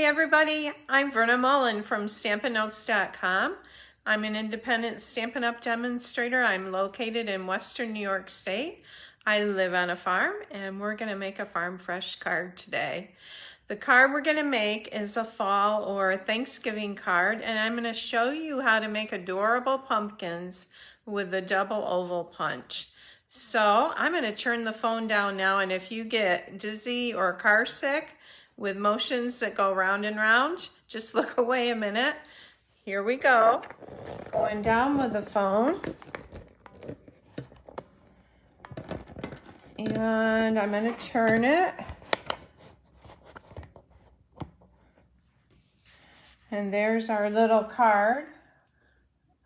Hey everybody, I'm Verna Mullen from StampinNotes.com. I'm an independent Stampin' Up! Demonstrator. I'm located in Western New York State. I live on a farm and we're going to make a farm fresh card today. The card we're going to make is a fall or Thanksgiving card, and I'm going to show you how to make adorable pumpkins with the double oval punch. So I'm going to turn the phone down now, and if you get dizzy or car sick with motions that go round and round, just look away a minute. Here we go. Going down with the phone. And I'm going to turn it. And there's our little card.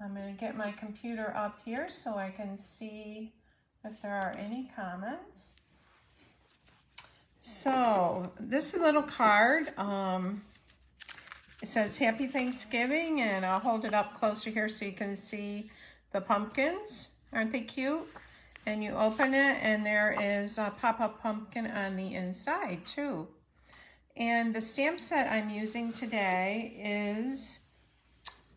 I'm going to get my computer up here so I can see if there are any comments. So this little card, it says Happy Thanksgiving, and I'll hold it up closer here so you can see the pumpkins. Aren't they cute? And you open it and there is a pop-up pumpkin on the inside too. And the stamp set I'm using today is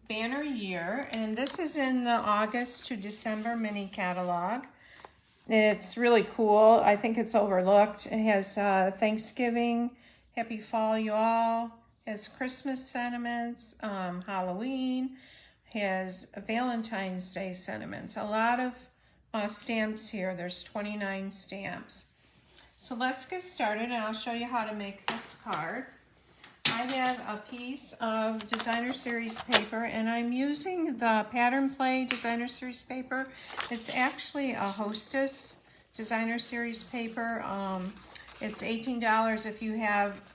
Banner Year, and this is in the August to December mini catalog. It's really cool. I think it's overlooked. It has Thanksgiving, Happy Fall you all, has Christmas sentiments, Halloween, has Valentine's Day sentiments. A lot of stamps here. There's 29 stamps. So let's get started and I'll show you how to make this card. I have a piece of designer series paper and I'm using the Pattern Play designer series paper. It's actually a Hostess designer series paper. It's $18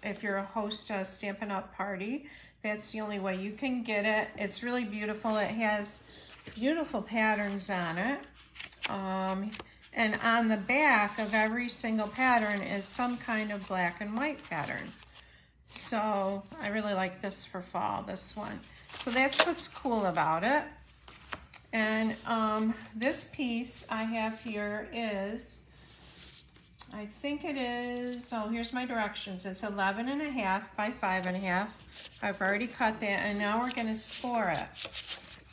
if you're a host a Stampin' Up! Party. That's the only way you can get it. It's really beautiful. It has beautiful patterns on it. And on the back of every single pattern is some kind of black and white pattern. So I really like this for fall, this one. So that's what's cool about it. And this piece I have here is, I think it is, oh, here's my directions. It's 11.5 by 5.5. I've already cut that, and now we're going to score it.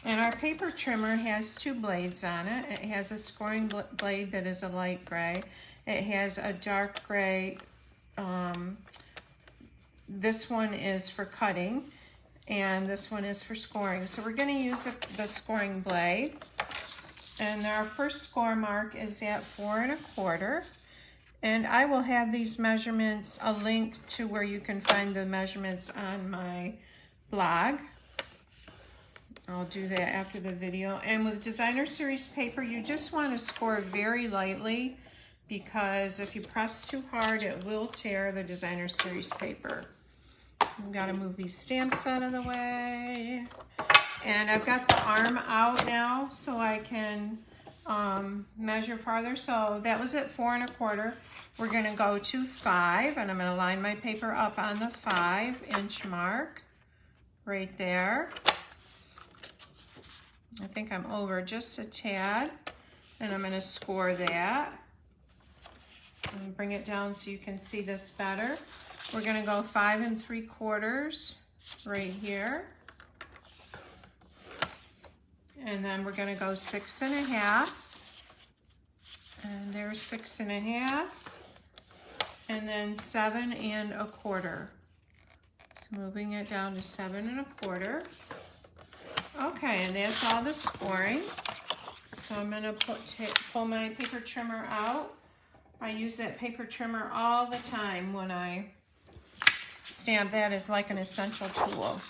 And our paper trimmer has two blades on it. It has a scoring blade that is a light gray. It has a dark gray. This one is for cutting, and this one is for scoring. So we're going to use the scoring blade. And our first score mark is at 4 1/4. And I will have these measurements, a link to where you can find the measurements on my blog. I'll do that after the video. And with designer series paper, you just want to score very lightly, because if you press too hard, it will tear the designer series paper. We've got to move these stamps out of the way. And I've got the arm out now so I can measure farther. So that was at 4 1/4. We're going to go to 5, and I'm going to line my paper up on the 5-inch mark right there. I think I'm over just a tad, and I'm going to score that. And bring it down so you can see this better. We're going to go 5 3/4 right here. And then we're going to go 6 1/2. And there's 6 1/2. And then 7 1/4. So moving it down to 7 1/4. Okay, and that's all the scoring. So I'm going to pull my paper trimmer out. I use that paper trimmer all the time when I stamp. That is like an essential tool.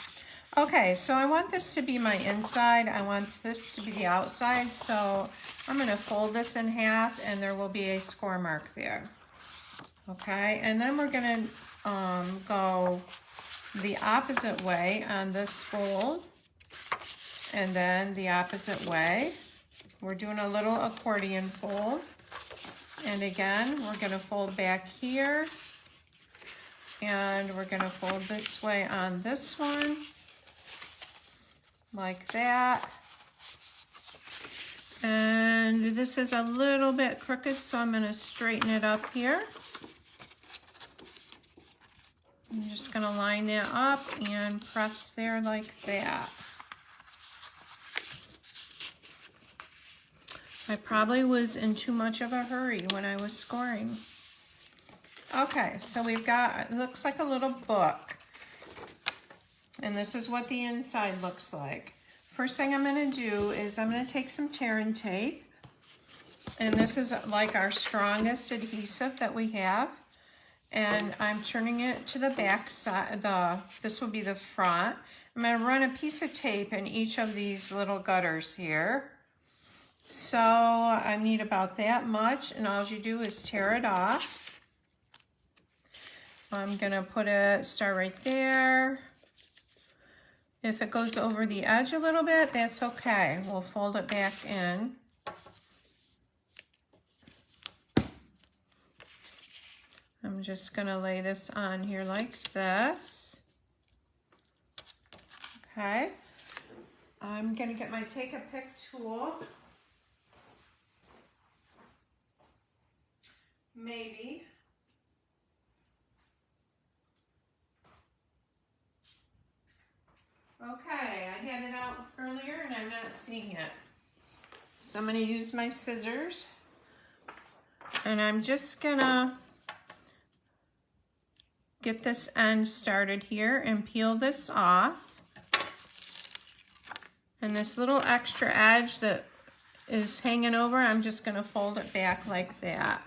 Okay, so I want this to be my inside. I want this to be the outside. So I'm going to fold this in half, and there will be a score mark there. Okay, and then we're going to go the opposite way on this fold, and then the opposite way. We're doing a little accordion fold. And again, we're going to fold back here, and we're going to fold this way on this one, like that. And this is a little bit crooked, so I'm going to straighten it up here. I'm just gonna line that up and press there like that. I probably was in too much of a hurry when I was scoring. Okay, so we've got, it looks like a little book. And this is what the inside looks like. First thing I'm gonna do is I'm gonna take some tear and tape. And this is like our strongest adhesive that we have. And I'm turning it to the back side, this will be the front. I'm gonna run a piece of tape in each of these little gutters here. So I need about that much, and all you do is tear it off. I'm gonna start right there. If it goes over the edge a little bit, that's okay. We'll fold it back in. I'm just gonna lay this on here like this. Okay. I'm gonna get my Take a Pick tool. Maybe. Okay, I had it out earlier and I'm not seeing it. So I'm gonna use my scissors and I'm just gonna get this end started here and peel this off. And this little extra edge that is hanging over, I'm just gonna fold it back like that.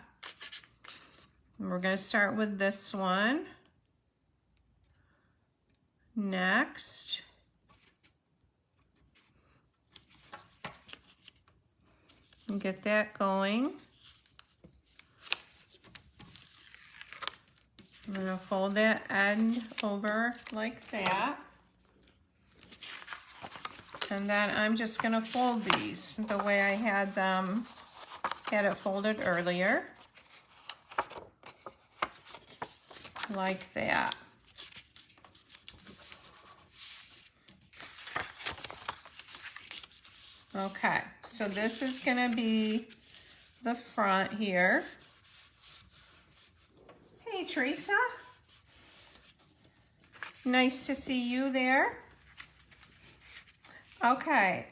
And we're gonna start with this one. Next. And get that going. I'm gonna fold that end over like that. And then I'm just gonna fold these the way I had it folded earlier. Like that. Okay, so this is gonna be the front here. Hey, Teresa. Nice to see you there. Okay,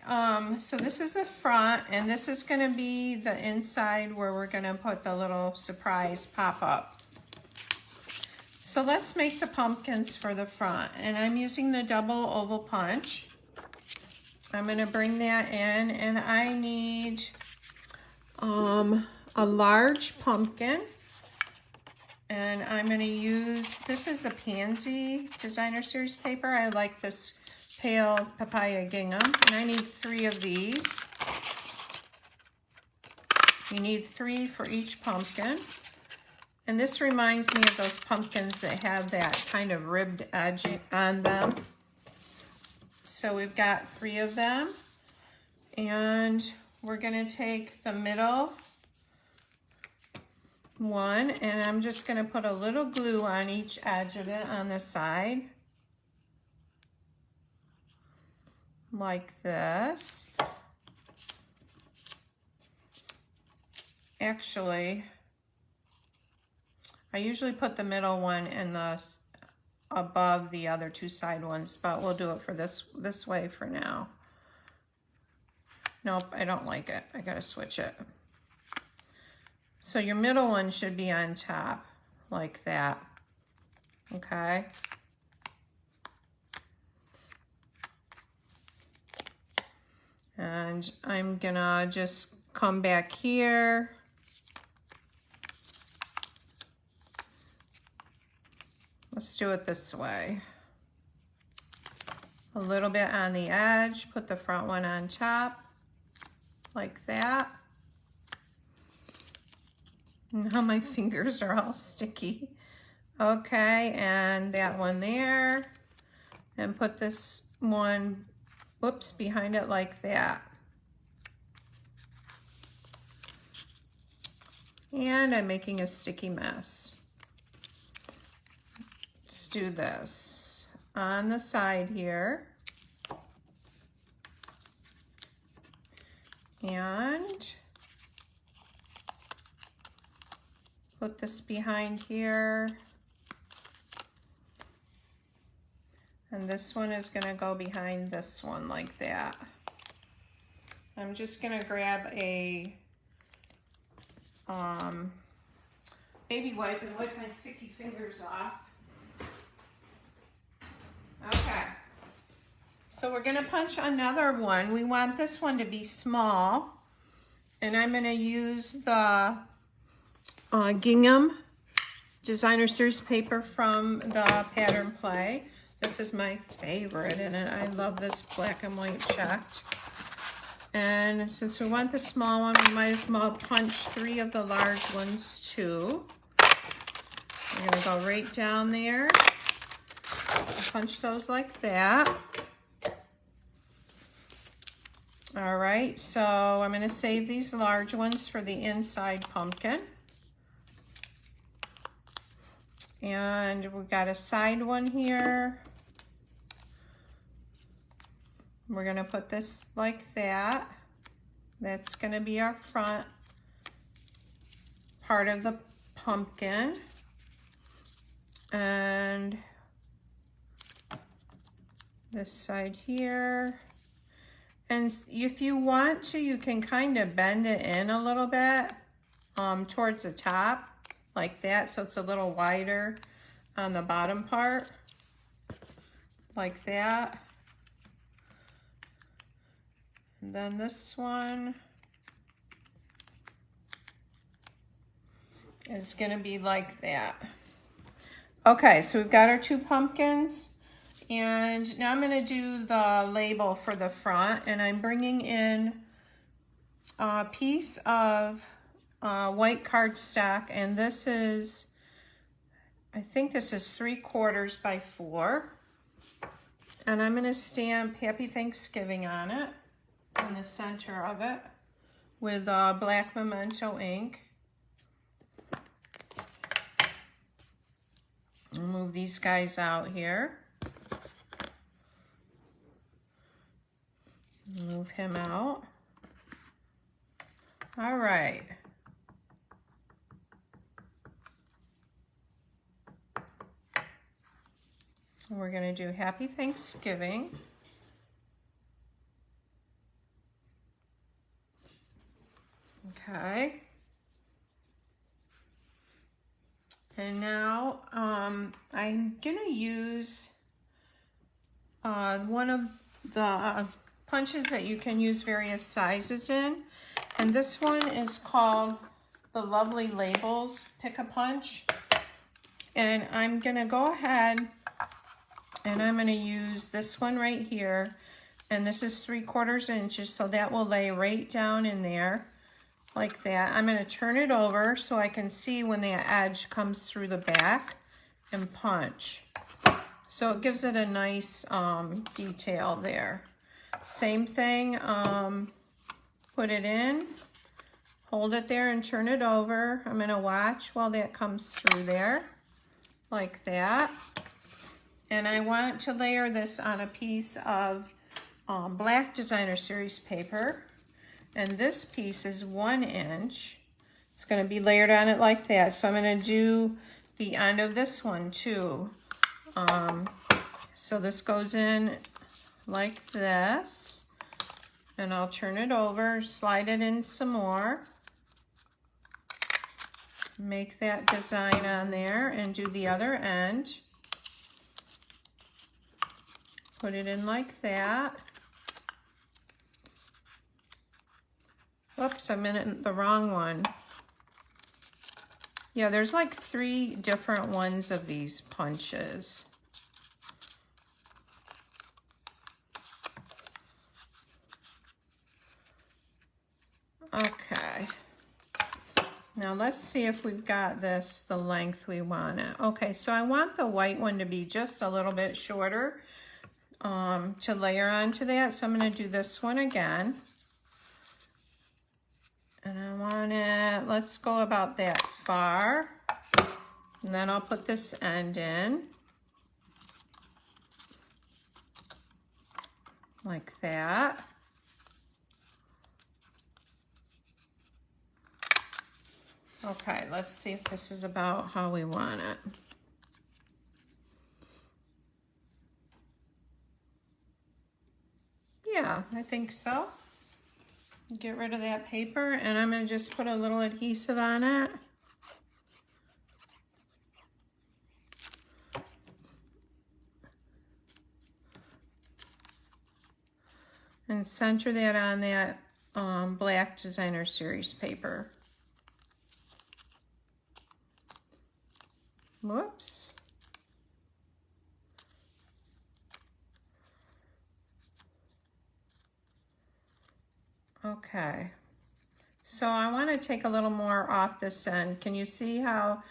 so this is the front, and this is gonna be the inside where we're gonna put the little surprise pop-up. So let's make the pumpkins for the front, and I'm using the double oval punch. I'm gonna bring that in, and I need a large pumpkin, and I'm gonna use, this is the Pansy Designer Series paper. I like this pale papaya gingham, and I need 3 of these. You need 3 for each pumpkin. And this reminds me of those pumpkins that have that kind of ribbed edge on them. So we've got 3 of them, and we're gonna take the middle one, and I'm just gonna put a little glue on each edge of it on the side, like this. Actually, I usually put the middle one in the above the other 2 side ones, but we'll do it for this way for now. Nope, I don't like it. I gotta switch it. So your middle one should be on top, like that, okay? And I'm gonna just come back here. Let's do it this way. A little bit on the edge, put the front one on top, like that. Now my fingers are all sticky. Okay, and that one there. And put this one, whoops, behind it like that. And I'm making a sticky mess. Let's do this on the side here. And put this behind here. And this one is gonna go behind this one like that. I'm just gonna grab a baby wipe and wipe my sticky fingers off. Okay, so we're gonna punch another one. We want this one to be small, and I'm gonna use the gingham designer series paper from the Pattern Play. This is my favorite in it. I love this black and white checked. And since we want the small one, we might as well punch 3 of the large ones too. We're gonna go right down there. Punch those like that. All right, so I'm gonna save these large ones for the inside pumpkin. And we've got a side one here. We're gonna put this like that. That's gonna be our front part of the pumpkin. And this side here. And if you want to, you can kind of bend it in a little bit towards the top, like that, so it's a little wider on the bottom part, like that. And then this one is gonna be like that. Okay, so we've got our 2 pumpkins, and now I'm gonna do the label for the front, and I'm bringing in a piece of white cardstock, and this is, I think this is 3/4 by 4, and I'm gonna stamp Happy Thanksgiving on it, in the center of it, with black memento ink. I'll move these guys out here. Move him out. All right. We're gonna do Happy Thanksgiving. Okay. And now I'm gonna use one of the punches that you can use various sizes in. And this one is called the Lovely Labels Pick-a-Punch. And I'm gonna go ahead and I'm gonna use this one right here. And this is 3/4 inches, so that will lay right down in there. Like that. I'm going to turn it over so I can see when the edge comes through the back and punch. So it gives it a nice detail there. Same thing, put it in, hold it there and turn it over. I'm going to watch while that comes through there, like that. And I want to layer this on a piece of black designer series paper. And this piece is 1 inch. It's going to be layered on it like that. So I'm going to do the end of this one too. So this goes in like this. And I'll turn it over, slide it in some more. Make that design on there and do the other end. Put it in like that. Whoops, I'm in the wrong one. Yeah, there's like 3 different ones of these punches. Okay. Now let's see if we've got this the length we want it. Okay, so I want the white one to be just a little bit shorter to layer onto that. So I'm going to do this one again. And I want it, let's go about that far. And then I'll put this end in. Like that. Okay, let's see if this is about how we want it. Yeah, I think so. Get rid of that paper, and I'm going to just put a little adhesive on it. And center that on that black designer series paper. Whoops. Okay. So I want to take a little more off this end. Can you see how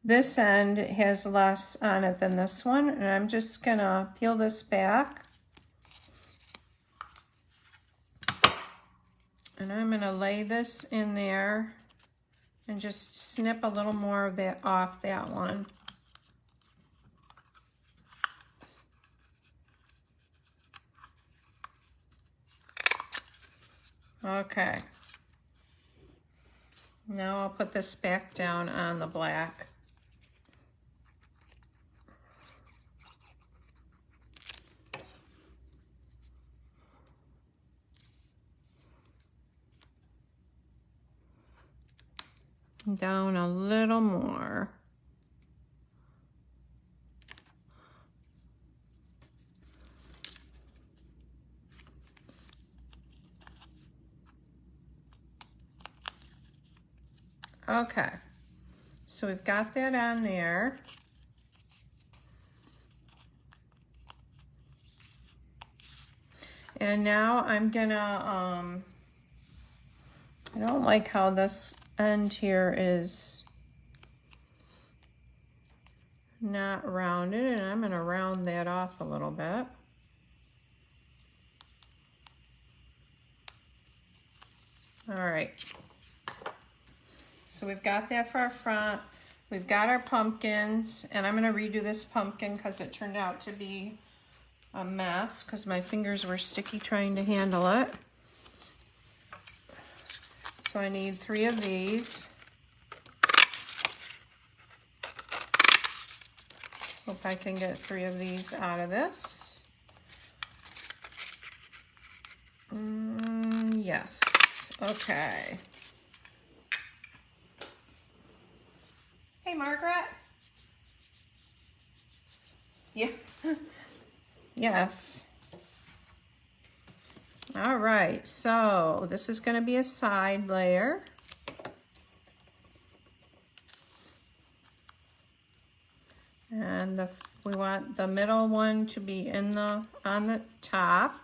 this end has less on it than this one? And I'm just going to peel this back. And I'm going to lay this in there and just snip a little more of that off that one. Okay. Now I'll put this back down on the black. Down a little more. Okay, so we've got that on there. And now I'm gonna, I don't like how this end here is not rounded, and I'm gonna round that off a little bit. All right. So we've got that for our front. We've got our pumpkins, and I'm gonna redo this pumpkin because it turned out to be a mess because my fingers were sticky trying to handle it. So I need 3 of these. Hope I can get 3 of these out of this. Yes, okay. Hey, Margaret. Yeah. Yes. All right, so this is going to be a side layer. And we want the middle one to be on the top.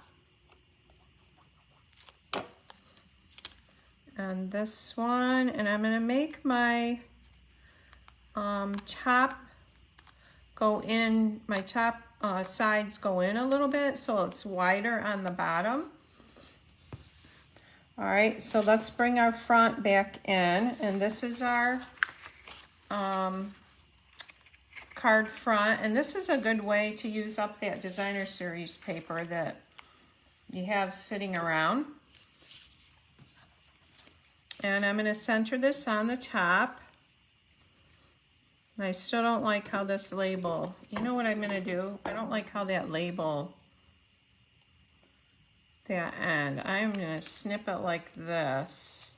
And this one, and I'm going to make my top go in, my top sides go in a little bit so it's wider on the bottom. All right, so let's bring our front back in, and this is our card front, and this is a good way to use up that designer series paper that you have sitting around. And I'm going to center this on the top. I still don't like how this label, you know what I'm going to do? I don't like how that label, that end. I'm going to snip it like this.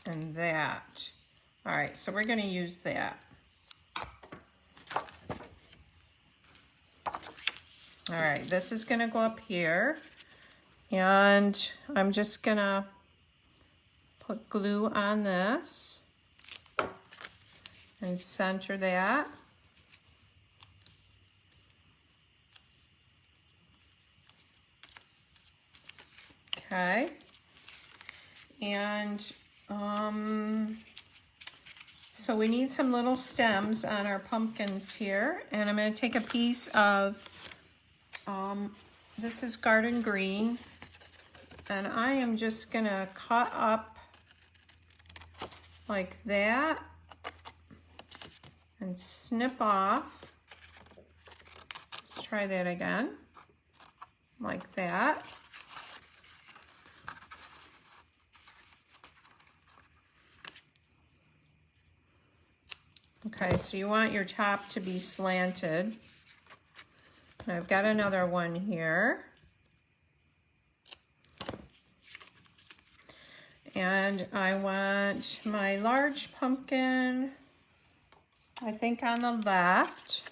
And that. All right, so we're going to use that. All right, this is going to go up here. And I'm just going to put glue on this and center that. Okay. And so we need some little stems on our pumpkins here. And I'm going to take a piece of, this is garden green. And I am just going to cut up like that and snip off. Let's try that again. Like that. Okay, so you want your top to be slanted. And I've got another one here. And I want my large pumpkin, I think on the left.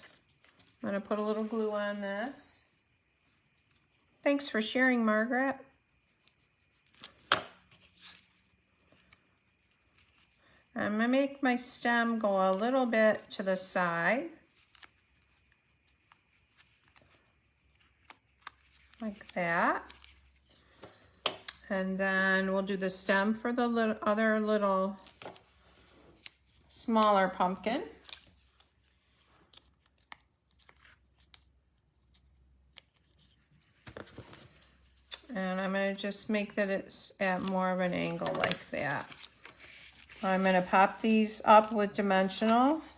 I'm going to put a little glue on this. Thanks for sharing, Margaret. I'm going to make my stem go a little bit to the side. Like that. And then we'll do the stem for the other little smaller pumpkin. And I'm going to just make that it's at more of an angle like that. I'm going to pop these up with dimensionals.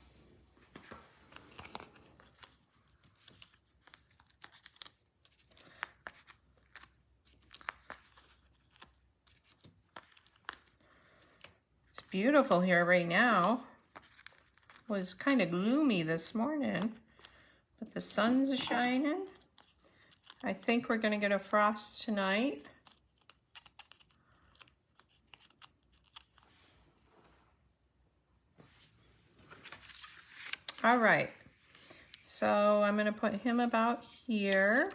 It's beautiful here right now. It was kind of gloomy this morning, but the sun's shining. I think we're going to get a frost tonight. All right, so I'm going to put him about here.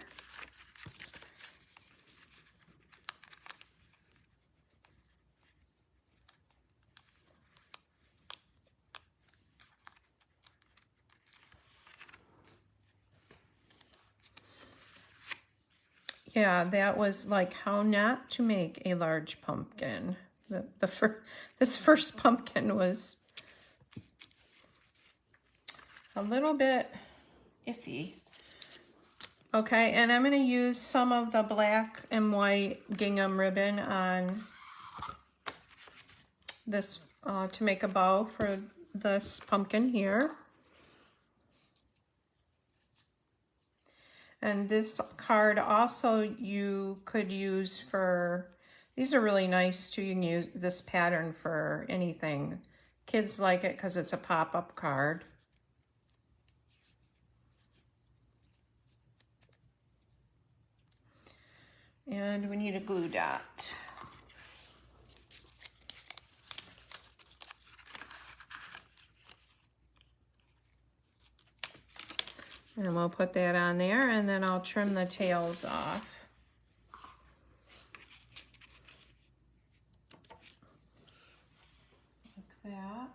Yeah, that was like how not to make a large pumpkin. This first pumpkin was a little bit iffy. Okay, and I'm going to use some of the black and white gingham ribbon on this to make a bow for this pumpkin here. And this card also you could use for, these are really nice too. You can use this pattern for anything. Kids like it because it's a pop-up card. And we need a glue dot. And we'll put that on there, and then I'll trim the tails off. Like that.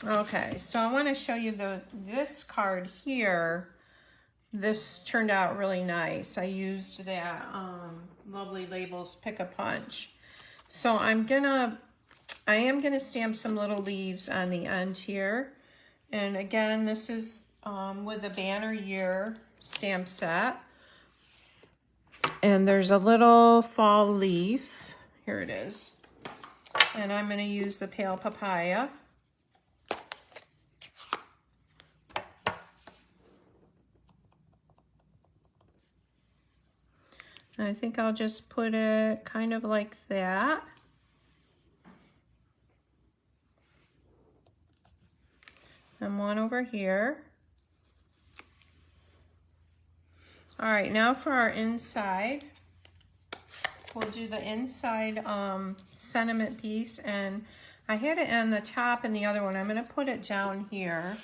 Okay, so I want to show you this card here. This turned out really nice. I used that Lovely Labels Pick a Punch. So I am gonna stamp some little leaves on the end here. And again, this is with the Banner Year stamp set. And there's a little fall leaf. Here it is. And I'm gonna use the Pale Papaya. I think I'll just put it kind of like that. And one over here. All right, now for our inside. We'll do the inside sentiment piece, and I had it on the top and the other one. I'm gonna put it down here.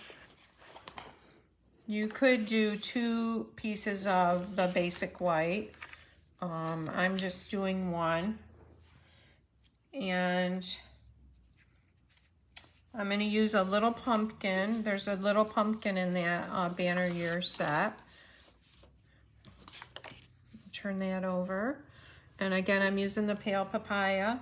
You could do 2 pieces of the basic white. I'm just doing one. And I'm going to use a little pumpkin. There's a little pumpkin in that Banner Year set. Turn that over. And again, I'm using the Pale Papaya.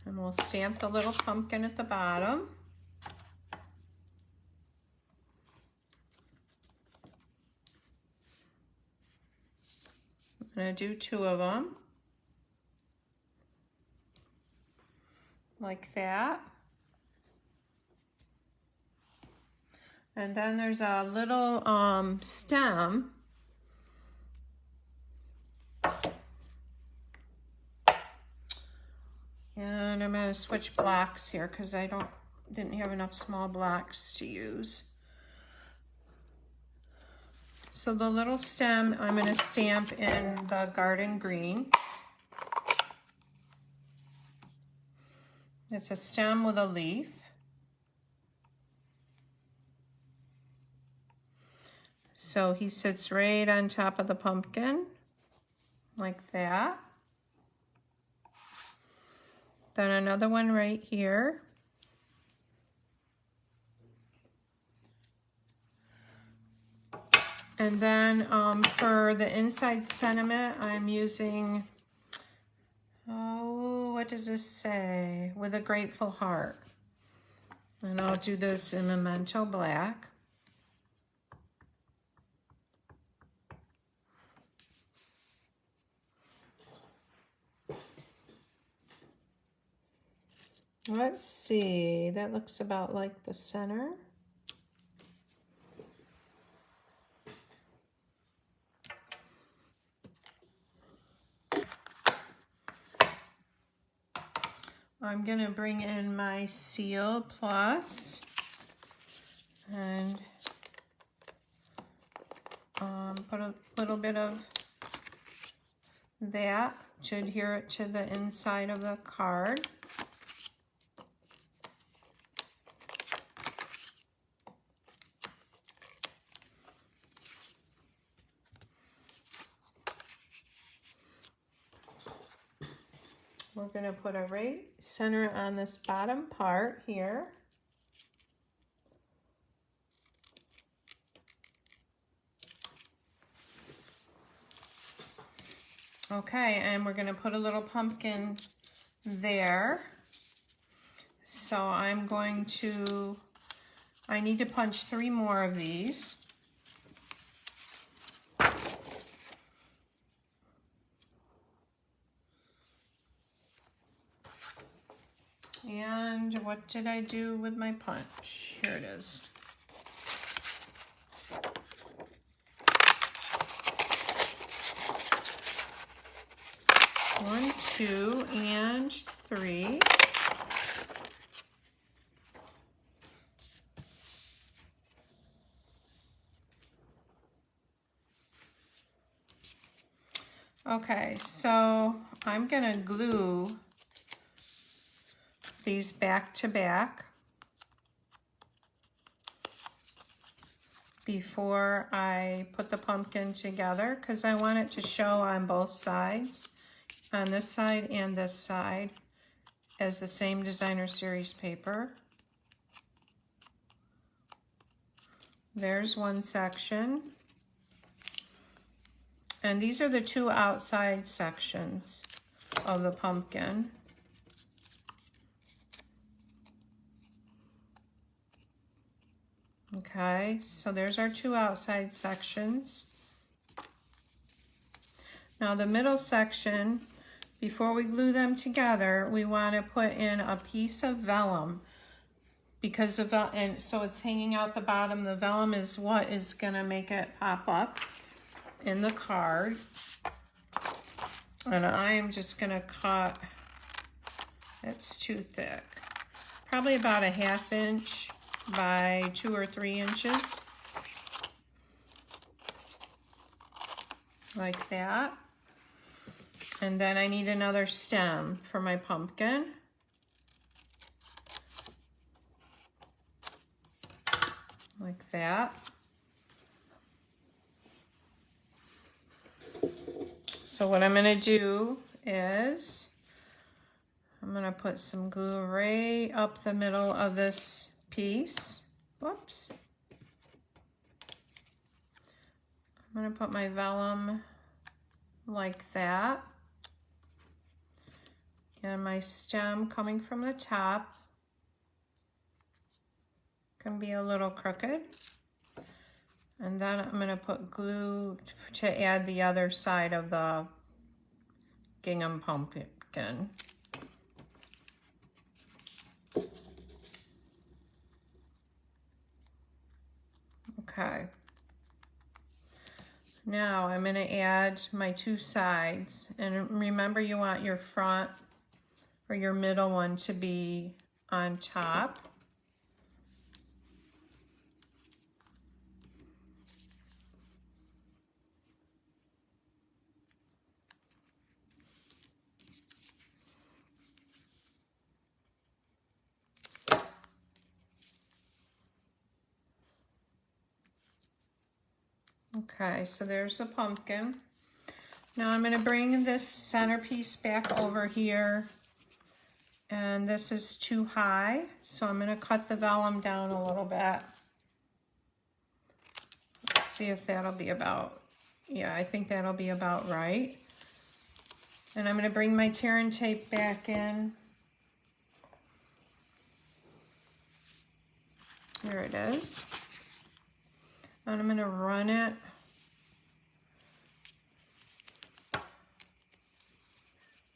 And we'll stamp the little pumpkin at the bottom. I'm going to do 2 of them, like that. And then there's a little stem I'm going to switch blocks here because I didn't have enough small blocks to use. So the little stem I'm going to stamp in the garden green. It's a stem with a leaf. So he sits right on top of the pumpkin, like that. Then another one right here. And then for the inside sentiment, I'm using, oh, what does this say? With a grateful heart. And I'll do this in Memento Black. Let's see, that looks about like the center. I'm going to bring in my Seal Plus and put a little bit of that to adhere it to the inside of the card. We're going to put a right center on this bottom part here. Okay, and we're going to put a little pumpkin there. So I'm going to, I need to punch 3 more of these. And what did I do with my punch? Here it is. One, 2, and 3. Okay, so I'm gonna glue these back to back before I put the pumpkin together because I want it to show on both sides, on this side and this side, as the same designer series paper. There's one section. And these are the 2 outside sections of the pumpkin. Okay, so there's our 2 outside sections. Now the middle section, before we glue them together, we want to put in a piece of vellum because of and so it's hanging out the bottom. The vellum is what is going to make it pop up in the card. And I'm just going to cut, it's too thick, probably about a 1/2 inch by 2 or 3 inches, like that. And then I need another stem for my pumpkin. Like that. So what I'm going to do is I'm going to put some glue right up the middle of this piece. Whoops. I'm going to put my vellum like that. And my stem coming from the top can be a little crooked. And then I'm going to put glue to add the other side of the gingham pumpkin. Okay. Now I'm going to add my 2 sides. And remember, you want your front for your middle one to be on top. Okay, so there's the pumpkin. Now I'm going to bring this centerpiece back over here, and this is too high, so I'm going to cut the vellum down a little bit. Let's see if that'll be about, yeah, I think that'll be about right. And I'm going to bring my tear and tape back in. There it is. And I'm going to run it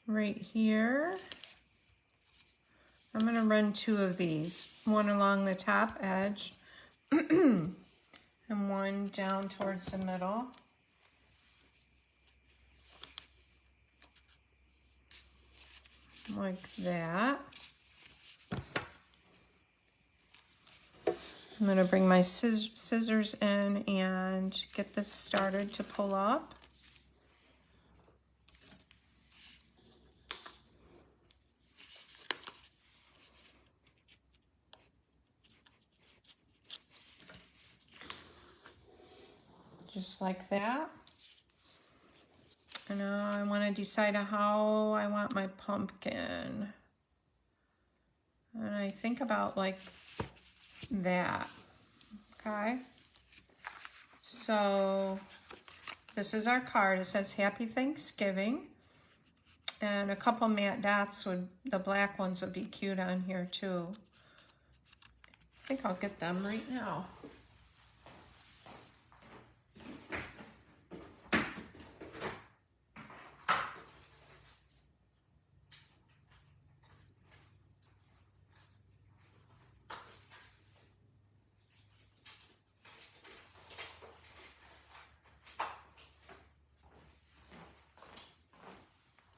right here. I'm going to run two of these, one along the top edge and one down towards the middle. Like that. I'm going to bring my scissors in and get this started to pull up. Just like that. And now I want to decide how I want my pumpkin. And I think about like that. Okay. So this is our card. It says Happy Thanksgiving. And a couple matte dots would, the black ones would be cute on here too. I think I'll get them right now.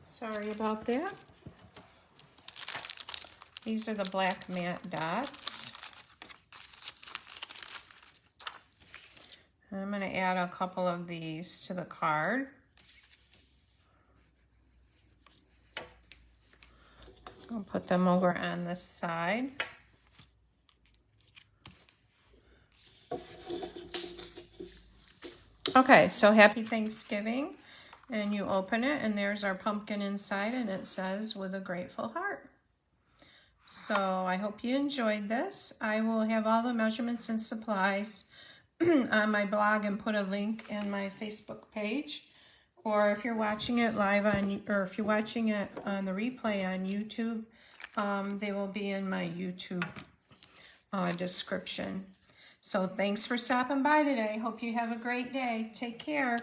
Sorry about that. These are the black matte dots. And I'm going to add a couple of these to the card. I'll put them over on this side. Okay, so Happy Thanksgiving. And you open it, and there's our pumpkin inside, and it says, with a grateful heart. So I hope you enjoyed this. I will have all the measurements and supplies on my blog and put a link in my Facebook page. Or if you're watching it live on, or if you're watching it on the replay on YouTube, they will be in my YouTube description. So thanks for stopping by today. Hope you have a great day. Take care.